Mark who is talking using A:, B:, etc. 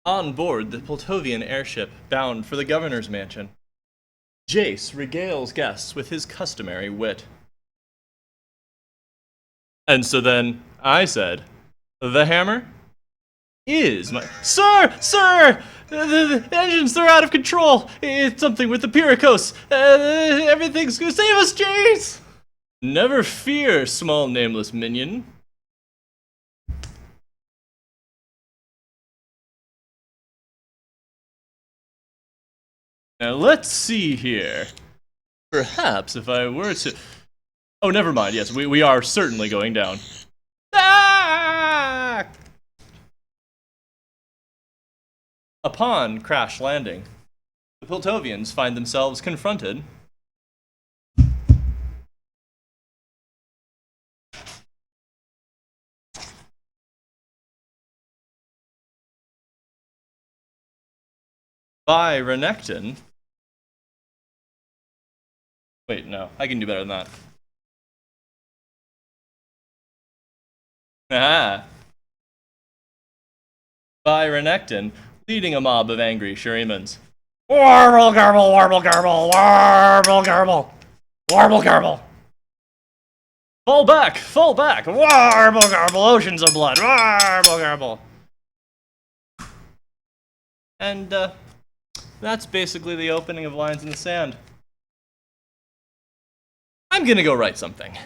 A: On board the Platovian airship bound for the governor's mansion, Jace regales guests with his customary wit. And so then I said, "The hammer is my... Sir! Sir! The engines, they're out of control! It's something with the Pyrrhicos! Everything's gonna save us, Jace!" "Never fear, small nameless minion." Now let's see here. Perhaps if I were to... Oh, never mind. Yes, we are certainly going down. Ah! Upon crash landing, the Piltovians find themselves confronted by Renekton. Wait, no, I can do better than that. Ah. By Renekton, leading a mob of angry Shirimans. Warble garble, warble garble, warble garble, warble garble. Fall back, warble garble, oceans of blood, warble garble. And, that's basically the opening of Lines in the Sand. I'm gonna go write something.